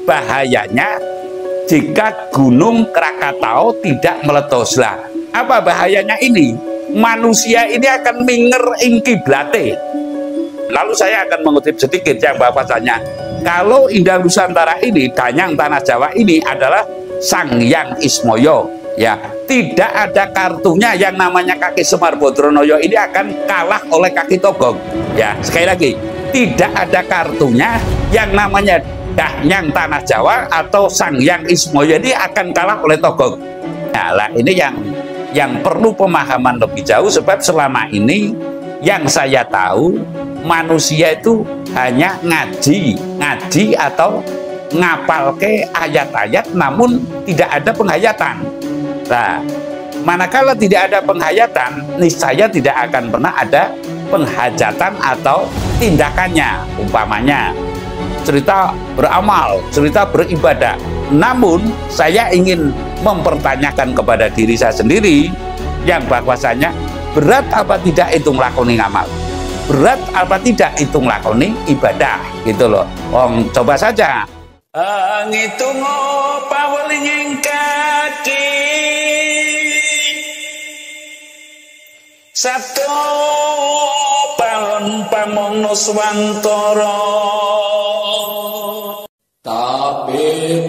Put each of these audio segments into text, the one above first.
bahayanya jika Gunung Krakatau tidak meletus. Lah, apa bahayanya ini? Manusia ini akan minger ing kiblate. Lalu saya akan mengutip sedikit yang bahwasanya kalau Indah Nusantara ini, Danyang Tanah Jawa ini adalah Sang Hyang Ismoyo, ya, tidak ada kartunya yang namanya kaki Semar Bodronoyo ini akan kalah oleh kaki Togog. Ya, sekali lagi, tidak ada kartunya yang namanya Danyang Tanah Jawa atau Sang Hyang Ismoyo ini akan kalah oleh Togog. Nah, lah ini yang perlu pemahaman lebih jauh, sebab selama ini yang saya tahu manusia itu hanya ngaji atau ngapal ke ayat-ayat namun tidak ada penghayatan. Nah, manakala tidak ada penghayatan, niscaya tidak akan pernah ada penghajatan atau tindakannya. Umpamanya cerita beramal, cerita beribadah. Namun saya ingin mempertanyakan kepada diri saya sendiri yang bahwasanya berat apa tidak itu ngelakoni ngamal, berat apa tidak itu ngelakoni ibadah, gitu loh. Coba saja ngitung pawelinging kaki satu palon pamono swantara tapi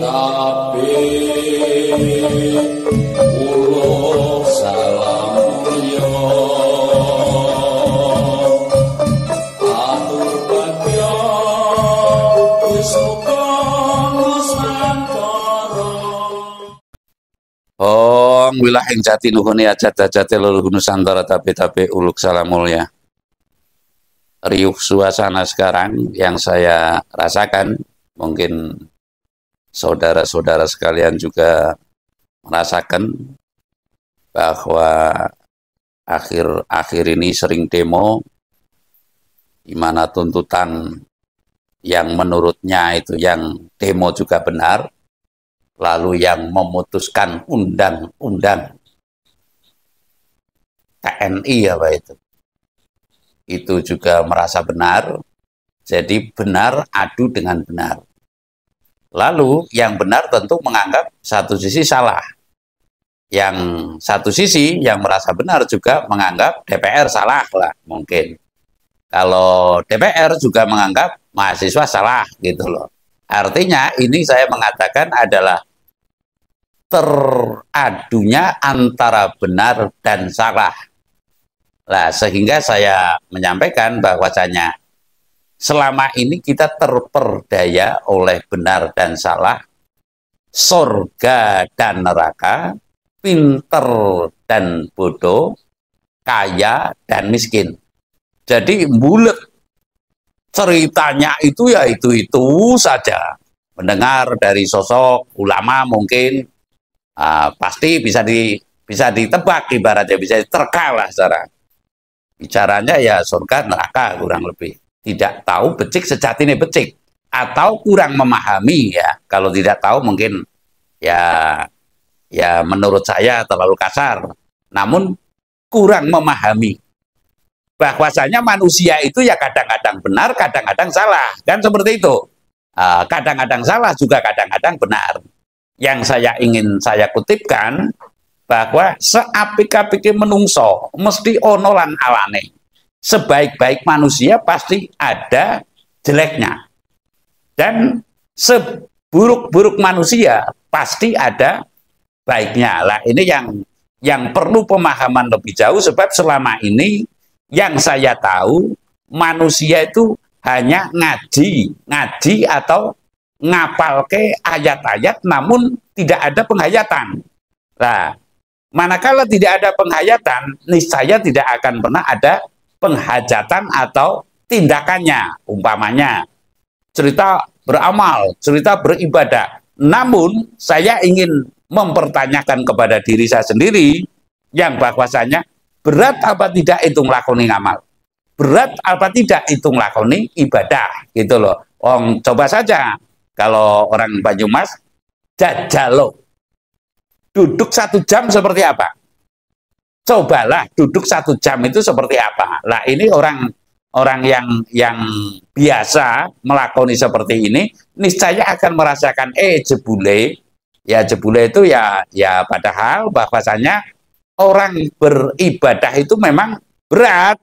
ulo salam yo atur bagyo isuka nusantara. Wilah ing jati nuhune ajat-ajate leluhur Nusantara tapi uluk salam mulia. Riuh suasana sekarang yang saya rasakan, mungkin saudara-saudara sekalian juga merasakan bahwa akhir-akhir ini sering demo di mana tuntutan yang menurutnya itu yang demo juga benar, lalu yang memutuskan undang-undang TNI apa itu juga merasa benar. Jadi benar adu dengan benar. Lalu yang benar tentu menganggap satu sisi salah. Yang satu sisi yang merasa benar juga menganggap DPR salah lah mungkin. Kalau DPR juga menganggap mahasiswa salah gitu loh. Artinya ini saya mengatakan adalah teradunya antara benar dan salah. Nah, sehingga saya menyampaikan bahwasanya selama ini kita terperdaya oleh benar dan salah, surga dan neraka, pinter dan bodoh, kaya dan miskin. Jadi bulet ceritanya itu ya itu saja. Mendengar dari sosok ulama mungkin pasti bisa ditebak, ibaratnya bisa diterka lah secara bicaranya ya surga neraka kurang lebih. Tidak tahu becik sejatinya becik, atau kurang memahami ya. Kalau tidak tahu mungkin ya menurut saya terlalu kasar, namun kurang memahami bahwasanya manusia itu ya kadang-kadang benar, kadang-kadang salah, kan seperti itu. Kadang-kadang salah juga kadang-kadang benar. Yang ingin saya kutipkan bahwa seapik-apike menungso mesti ono lan alane. Sebaik-baik manusia pasti ada jeleknya, dan seburuk-buruk manusia pasti ada baiknya. Lah ini yang perlu pemahaman lebih jauh, sebab selama ini yang saya tahu manusia itu hanya ngaji atau ngapal ke ayat-ayat namun tidak ada penghayatan. Nah, manakala tidak ada penghayatan, niscaya tidak akan pernah ada penghajatan atau tindakannya. Umpamanya cerita beramal, cerita beribadah. Namun saya ingin mempertanyakan kepada diri saya sendiri yang bahwasanya berat apa tidak itu ngelakoni ngamal, berat apa tidak itu ngelakoni ibadah, gitu loh. Coba saja kalau orang Banyumas jajalo duduk 1 jam seperti apa? Cobalah duduk 1 jam itu seperti apa. Lah ini orang orang yang biasa melakoni seperti ini, niscaya akan merasakan jebule. Ya jebule itu ya padahal bahwasanya orang beribadah itu memang berat.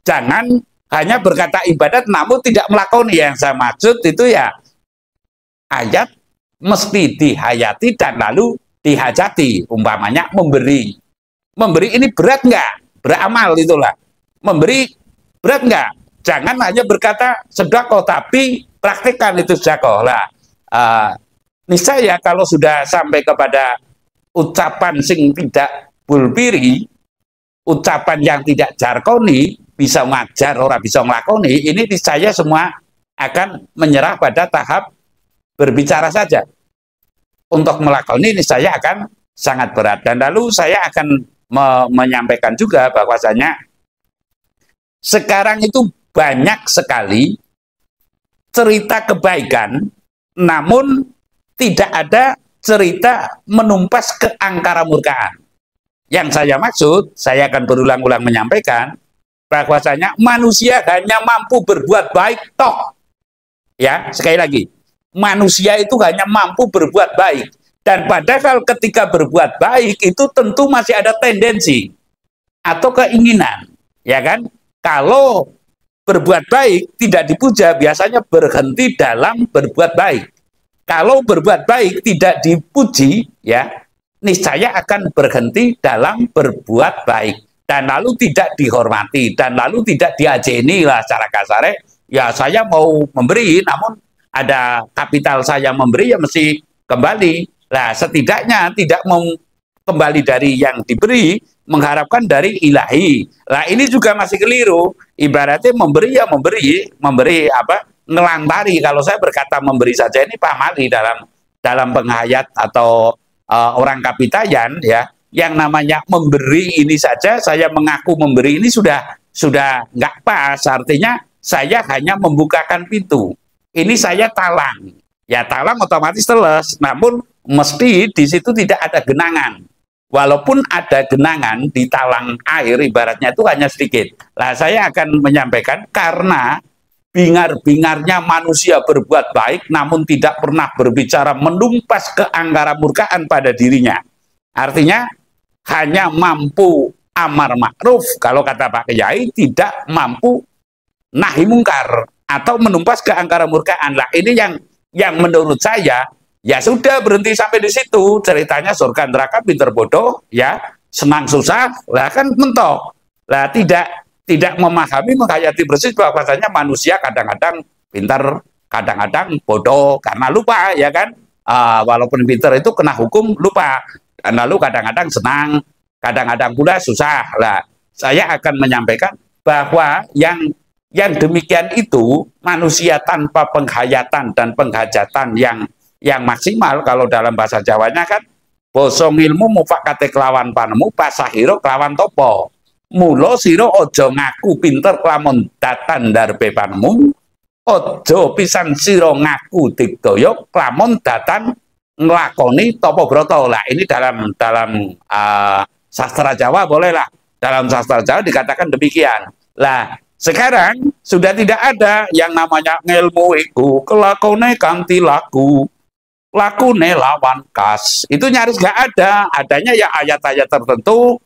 Jangan hanya berkata ibadat namun tidak melakoni. Yang saya maksud itu ya ayat mesti dihayati dan lalu dihajati. Umpamanya memberi. Memberi ini berat nggak? Beramal itulah. Memberi berat nggak? Jangan hanya berkata sedekah tapi praktikkan itu sedekah lah. Niscaya kalau sudah sampai kepada ucapan sing tidak bulpiri, ucapan yang tidak jarkoni, bisa ngajar orang bisa ngelakoni, ini niscaya semua akan menyerah pada tahap berbicara saja. Untuk melakoni niscaya akan sangat berat. Dan lalu saya akan menyampaikan juga bahwasanya sekarang itu banyak sekali cerita kebaikan, namun tidak ada cerita menumpas keangkaramurkaan. Yang saya maksud, saya akan berulang-ulang menyampaikan bahwasanya manusia hanya mampu berbuat baik toh. Ya, sekali lagi, manusia itu hanya mampu berbuat baik. Dan padahal ketika berbuat baik itu tentu masih ada tendensi atau keinginan, ya kan? Kalau berbuat baik tidak dipuja, biasanya berhenti dalam berbuat baik. Kalau berbuat baik tidak dipuji, ya niscaya akan berhenti dalam berbuat baik dan lalu tidak dihormati dan lalu tidak diajeni lah secara kasar. Ya saya mau memberi, namun ada kapital saya memberi ya mesti kembali. Nah setidaknya tidak mau kembali dari yang diberi, mengharapkan dari ilahi. Nah ini juga masih keliru. Ibaratnya memberi ya memberi apa? Ngelantari. Kalau saya berkata memberi saja ini pamali dalam penghayat atau orang kapitayan ya, yang namanya memberi ini saja saya mengaku memberi ini sudah nggak pas. Artinya saya hanya membukakan pintu. Ini saya talang. Ya talang otomatis teles, namun mesti di situ tidak ada genangan. Walaupun ada genangan di talang air ibaratnya itu hanya sedikit. Nah saya akan menyampaikan karena bingar-bingarnya manusia berbuat baik namun tidak pernah berbicara menumpas keangkaramurkaan pada dirinya. Artinya hanya mampu amar ma'ruf, kalau kata Pak Kiai tidak mampu nahi mungkar atau menumpas keangkaramurkaan. Lah ini yang menurut saya ya sudah berhenti sampai di situ. Ceritanya surga neraka pinter bodoh ya, senang susah lah kan mentok. Lah tidak memahami, menghayati persis bahwasanya manusia kadang-kadang pintar, kadang-kadang bodoh karena lupa ya kan. Walaupun pintar itu kena hukum lupa. Dan lalu kadang-kadang senang, kadang-kadang pula susah. Lah, saya akan menyampaikan bahwa yang demikian itu manusia tanpa penghayatan dan penghajatan yang maksimal, kalau dalam bahasa Jawanya kan bosong ilmu mufakate kelawan panemu pasahiro kelawan topo. Mula sira aja ngaku pinter kelamun datan darbe panemu, aja pisan sira ngaku digdaya kelamun datan nglakoni tapa brata. Lah ini dalam sastra Jawa bolehlah. Dalam sastra Jawa dikatakan demikian. Lah sekarang sudah tidak ada yang namanya ngelmu iku kelakone kanthi laku. Lakune lawan kas. Itu nyaris nggak ada. Adanya ya ayat-ayat tertentu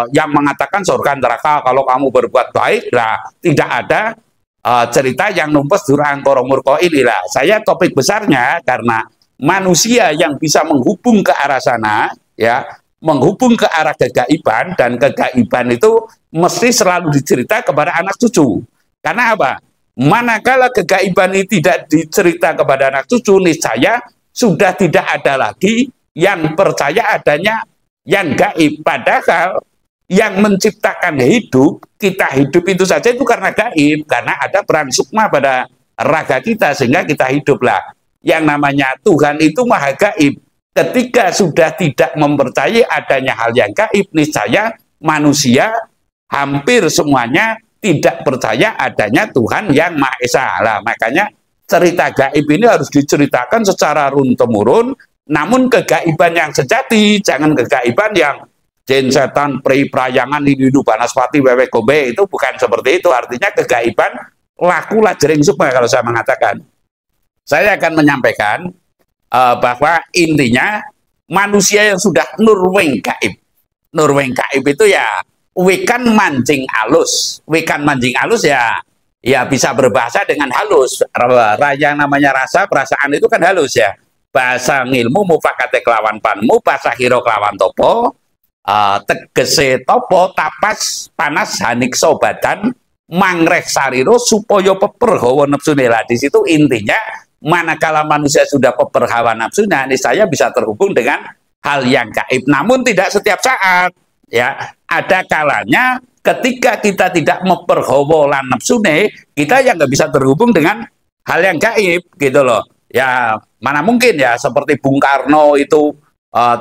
yang mengatakan surga neraka kalau kamu berbuat baik. Lah tidak ada cerita yang numpes durangkara murka inilah. Saya topik besarnya karena manusia yang bisa menghubung ke arah sana ya, menghubung ke arah kegaiban, dan kegaiban itu mesti selalu dicerita kepada anak cucu. Karena apa? Manakala kegaiban ini tidak dicerita kepada anak cucu, niscaya sudah tidak ada lagi yang percaya adanya yang gaib. Padahal yang menciptakan hidup, kita hidup itu saja itu karena gaib, karena ada peran sukma pada raga kita sehingga kita hiduplah. Yang namanya Tuhan itu maha gaib. Ketika sudah tidak mempercayai adanya hal yang gaib, niscaya manusia hampir semuanya tidak percaya adanya Tuhan yang Maha Esa. Lah, makanya cerita gaib ini harus diceritakan secara run-temurun, namun kegaiban yang sejati, jangan kegaiban yang jin setan pri prayangan ini banaspati wewe gombe, itu bukan seperti itu. Artinya kegaiban laku lajering sukma. Kalau saya mengatakan, saya akan menyampaikan bahwa intinya manusia yang sudah nurweng gaib. Nurweng gaib itu ya wikan mancing halus. Wikan mancing halus ya bisa berbahasa dengan halus. Yang namanya rasa, perasaan itu kan halus ya. Bahasa ngilmu mufakate kelawan panmu, bahasa hiro kelawan topo, tegese topo tapas panas hanik sobadan mangreh sariro supaya peper hawa nafsune. Lah di situ intinya manakala manusia sudah peper hawa nafsunya, saya bisa terhubung dengan hal yang gaib. Namun tidak setiap saat, ya. Ada kalanya ketika kita tidak memper hawa nafsune, kita yang nggak bisa terhubung dengan hal yang gaib, gitu loh. Ya mana mungkin ya seperti Bung Karno itu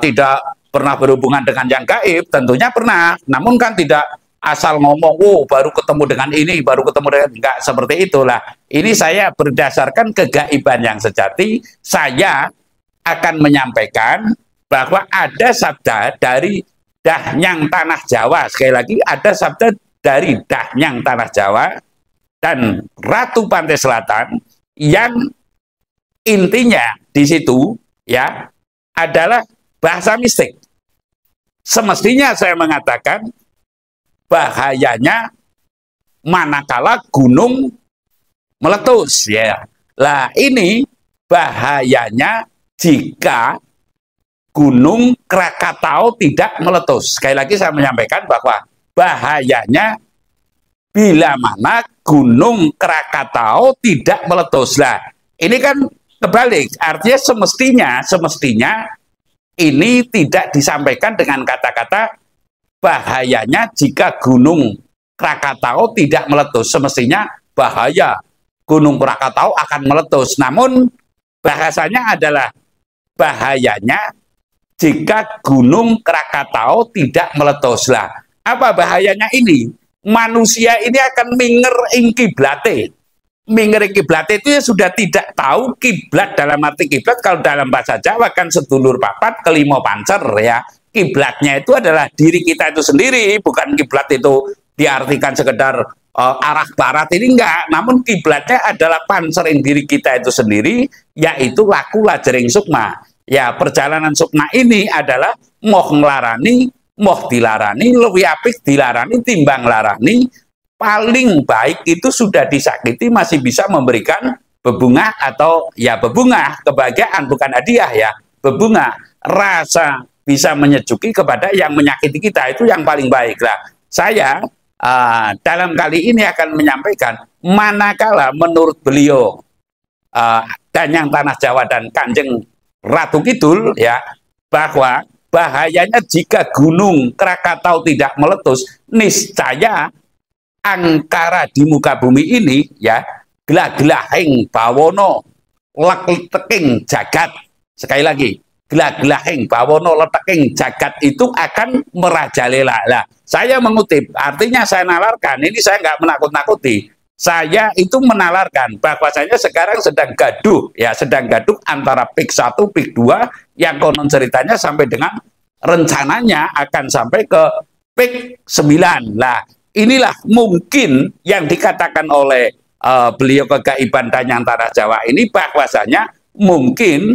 tidak pernah berhubungan dengan yang gaib, tentunya pernah. Namun kan tidak asal ngomong, oh baru ketemu dengan ini, baru ketemu dengan, enggak seperti itulah. Ini saya berdasarkan kegaiban yang sejati, saya akan menyampaikan bahwa ada sabda dari Dahnyang Tanah Jawa. Sekali lagi, ada sabda dari Dahnyang Tanah Jawa dan Ratu Pantai Selatan yang intinya di situ ya adalah bahasa mistik. Semestinya saya mengatakan bahayanya manakala gunung meletus ya. Lah ini bahayanya jika gunung Krakatau tidak meletus. Sekali lagi saya menyampaikan bahwa bahayanya bila mana gunung Krakatau tidak meletus. Lah ini kan kebalik, artinya semestinya ini tidak disampaikan dengan kata-kata bahayanya jika gunung Krakatau tidak meletus. Semestinya bahaya gunung Krakatau akan meletus. Namun bahasanya adalah bahayanya jika gunung Krakatau tidak meletus. Lah, apa bahayanya ini? Manusia ini akan minger ing kiblate. Minger ing kiblate itu ya sudah tidak tahu kiblat dalam arti kiblat. Kalau dalam bahasa Jawa kan sedulur papat kelima pancer ya. Kiblatnya itu adalah diri kita itu sendiri, bukan kiblat itu diartikan sekedar arah barat ini enggak. Namun kiblatnya adalah pancering diri kita itu sendiri, yaitu laku lajering sukma. Ya, perjalanan sukma ini adalah moh nglarani, moh dilarani, lebih apik dilarani timbang larani. Paling baik itu sudah disakiti masih bisa memberikan bebungah atau ya bebungah, kebahagiaan bukan hadiah ya, bebungah, rasa bisa menyejuki kepada yang menyakiti kita, itu yang paling baik. Lah, saya dalam kali ini akan menyampaikan manakala menurut beliau Danyang Tanah Jawa dan Kanjeng Ratu Kidul ya, bahwa bahayanya jika gunung Krakatau tidak meletus, niscaya angkara di muka bumi ini ya gelah-gelahing bawono lek-leking jagat. Sekali lagi, gelah-gelahing bawono leteking jagat itu akan merajalela. Lah, saya mengutip, artinya saya nalarkan, ini saya nggak menakut-nakuti. Saya itu menalarkan bahwasanya sekarang sedang gaduh ya, sedang gaduh antara PIK 1, PIK 2 yang konon ceritanya sampai dengan rencananya akan sampai ke PIK 9. Lah, inilah mungkin yang dikatakan oleh beliau kegaiban Danyang Tanah Jawa ini, bahwasanya mungkin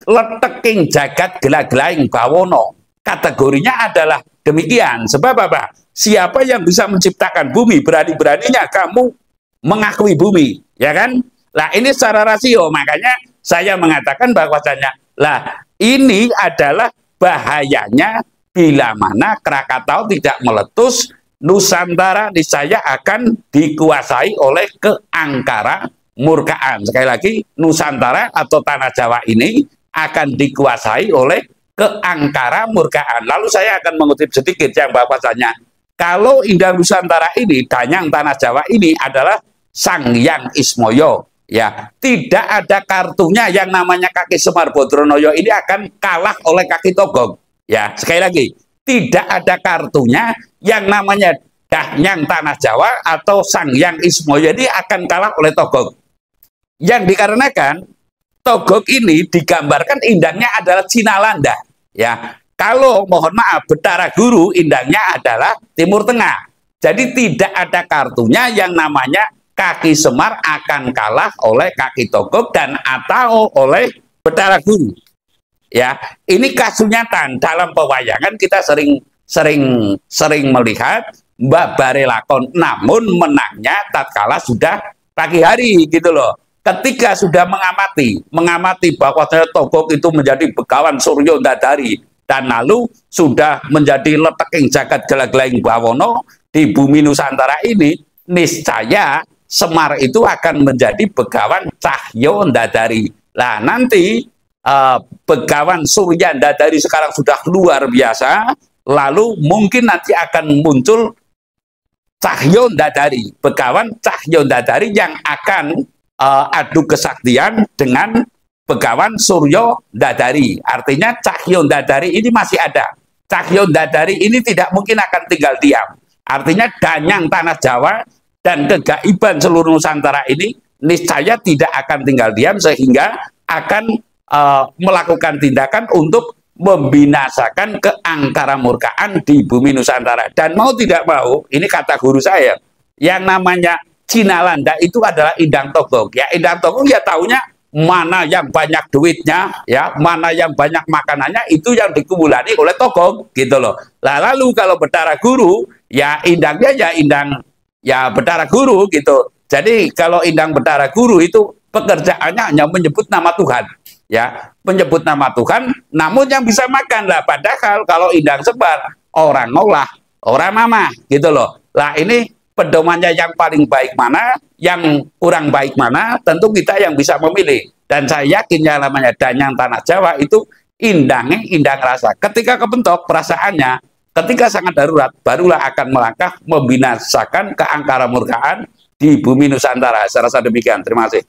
leteking jagat gelah-gelahing bawono. Kategorinya adalah demikian. Sebab apa? Siapa yang bisa menciptakan bumi? Berani-beraninya kamu mengakui bumi, ya kan? Lah ini secara rasio, makanya saya mengatakan bahwasanya lah ini adalah bahayanya bila mana Krakatau tidak meletus, Nusantara niscaya akan dikuasai oleh keangkara murkaan. Sekali lagi, Nusantara atau tanah Jawa ini akan dikuasai oleh keangkara murkaan. Lalu saya akan mengutip sedikit yang bahwasanya kalau Indah Nusantara ini, Danyang Tanah Jawa ini adalah Sang Hyang Ismoyo. Ya, tidak ada kartunya yang namanya kaki Semar Bodronoyo ini akan kalah oleh kaki Togog. Ya, sekali lagi, tidak ada kartunya yang namanya Danyang Tanah Jawa atau Sang Hyang Ismoyo ini akan kalah oleh Togog. Yang dikarenakan Togog ini digambarkan indahnya adalah Cina Landa. Ya, Kalau mohon maaf Betara Guru indangnya adalah Timur Tengah. Jadi tidak ada kartunya yang namanya kaki Semar akan kalah oleh kaki Togog dan atau oleh Betara Guru. Ya, ini kasus nyata dalam pewayangan kita sering melihat Mbak Barelakon, namun menangnya tatkala sudah pagi hari gitu loh. Ketika sudah mengamati bahwa Togog itu menjadi Begawan Suryo Ndadari dan lalu sudah menjadi leteking jagat gelaglaing bawono di bumi Nusantara ini, niscaya Semar itu akan menjadi Begawan Cahyo Ndadari. Nah nanti Begawan Surya Ndadari sekarang sudah luar biasa, lalu mungkin nanti akan muncul Cahyo Ndadari, Begawan Cahyo Ndadari yang akan adu kesaktian dengan Begawan Suryo Ndadari. Artinya Cahyo Ndadari ini masih ada. Cahyo Ndadari ini tidak mungkin akan tinggal diam. Artinya danyang tanah Jawa dan kegaiban seluruh Nusantara ini niscaya tidak akan tinggal diam, sehingga akan melakukan tindakan untuk membinasakan keangkaramurkaan di bumi Nusantara. Dan mau tidak mau, ini kata guru saya, yang namanya Cinalanda itu adalah Indang Togog. Ya Indang Togog ya taunya mana yang banyak duitnya, ya mana yang banyak makanannya, itu yang dikumulani oleh Togog gitu loh. Nah, lalu kalau Betara Guru ya indangnya ya indang ya Betara Guru gitu. Jadi kalau indang Betara Guru itu pekerjaannya hanya menyebut nama Tuhan, ya menyebut nama Tuhan, namun yang bisa makan lah. Padahal kalau indang Semar orang ngolah, orang mamah gitu loh. Lah ini pedomannya yang paling baik mana, yang kurang baik mana, tentu kita yang bisa memilih. Dan saya yakin yang namanya danyang tanah Jawa itu indangnya indang rasa. Ketika kebentok perasaannya, ketika sangat darurat, barulah akan melangkah membinasakan keangkaramurkaan di bumi Nusantara. Saya rasa demikian. Terima kasih.